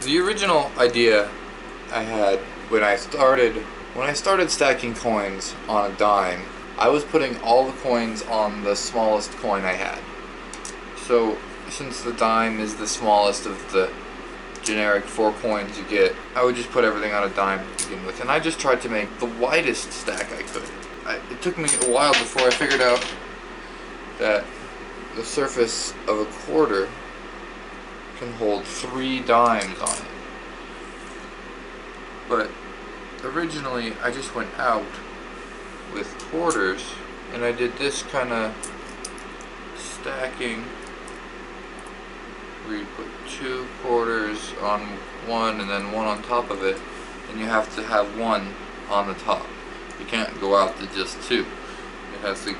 The original idea I had when I started stacking coins on a dime, I was putting all the coins on the smallest coin I had. So since the dime is the smallest of the generic 4 coins you get, I would just put everything on a dime to begin with, and I just tried to make the widest stack I could. It took me a while before I figured out that the surface of a quarter can hold 3 dimes on it. But originally I just went out with quarters, and I did this kind of stacking where you put 2 quarters on one and then one on top of it, and you have to have one on the top. You can't go out to just 2. It has to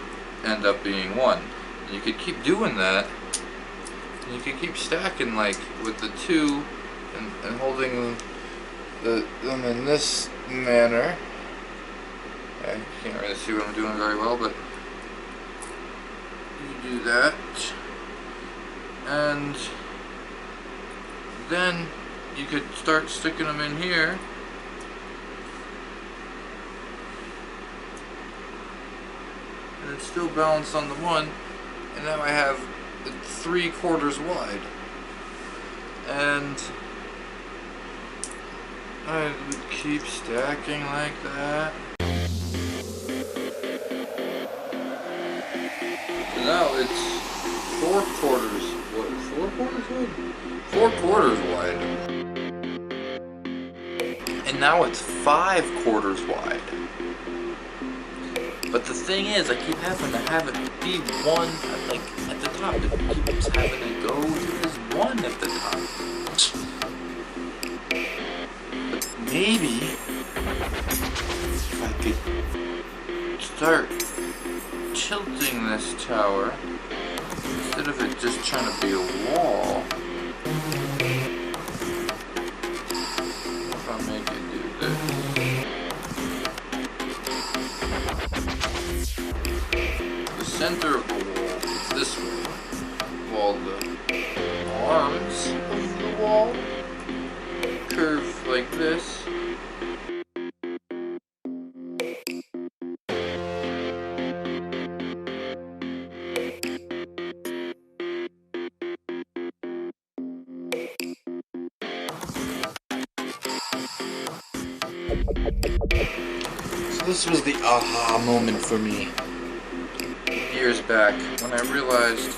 end up being 1. And you could keep doing that, and you could keep stacking like with the 2 and holding them in this manner. I can't really see what I'm doing very well, but you do that, and then you could start sticking them in here, and it's still balanced on the 1, and now I have it 3 quarters wide, and I would keep stacking like that. So now it's 4 quarters. What? 4 quarters wide? 4 quarters wide. And now it's 5 quarters wide. But the thing is, I keep having to have it be 1, like, at the top. It keeps having to go to this 1 at the top. But maybe if I could start tilting this tower, instead of it just trying to be a wall, if I make it do this. The center of the wall is this way, while the arms of the wall curve like this. So this was the aha moment for me years back when I realized,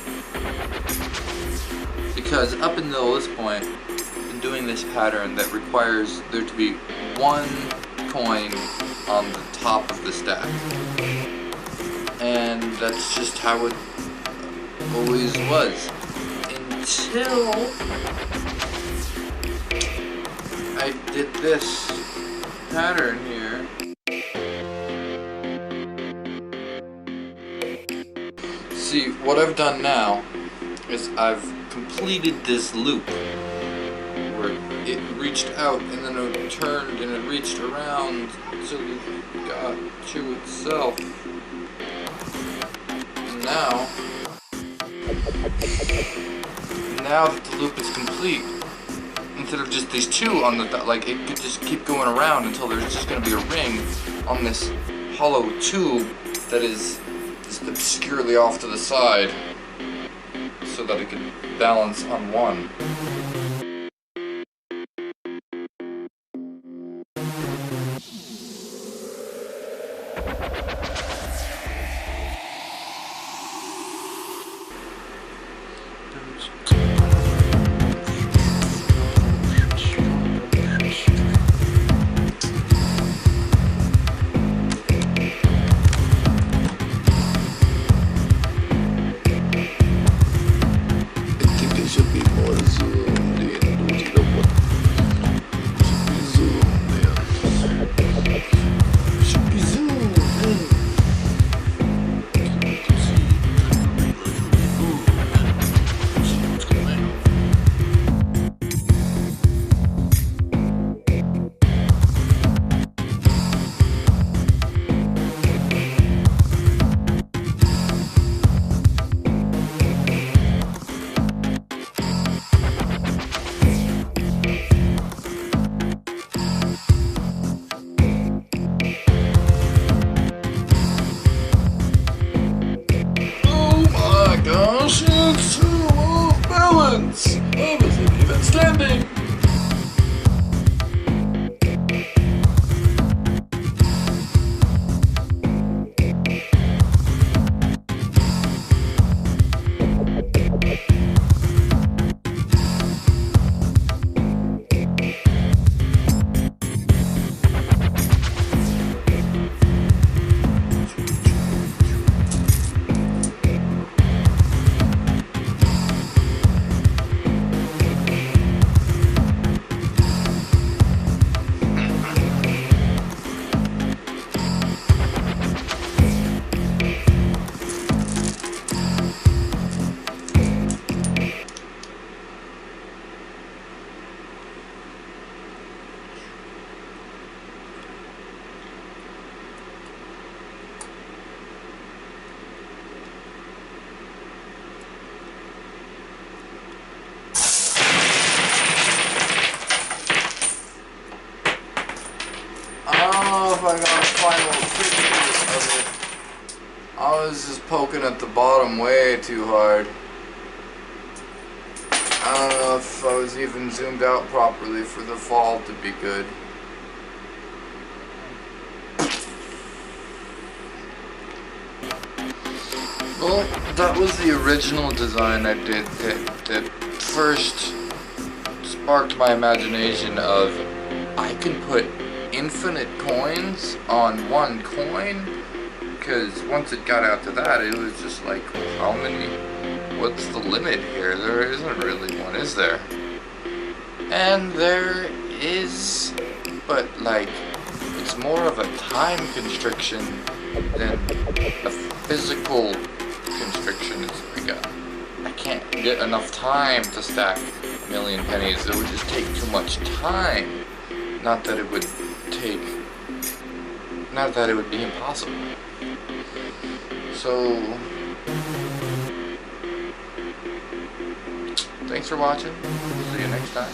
because up until this point I've been doing this pattern that requires there to be 1 coin on the top of the stack, and that's just how it always was until I did this pattern here. See, what I've done now is I've completed this loop where it reached out and then it turned and it reached around until it got to itself. And now that the loop is complete, instead of just these 2 on the, like, it could just keep going around until there's just going to be a ring on this hollow tube that is just obscurely off to the side, so that it can balance on 1. chance of an even standing. If I got a final picture of it. I was just poking at the bottom way too hard. I don't know if I was even zoomed out properly for the fall to be good. Well, that was the original design I did that first sparked my imagination of I can put infinite coins on one coin, because once it got out to that, it was just like, how many, what's the limit here? There isn't really one, is there? And there is, but like, it's more of a time constriction than a physical constriction. It's like I can't get enough time to stack a million pennies. It would just take too much time. Not that it would be impossible. So, thanks for watching. See you next time.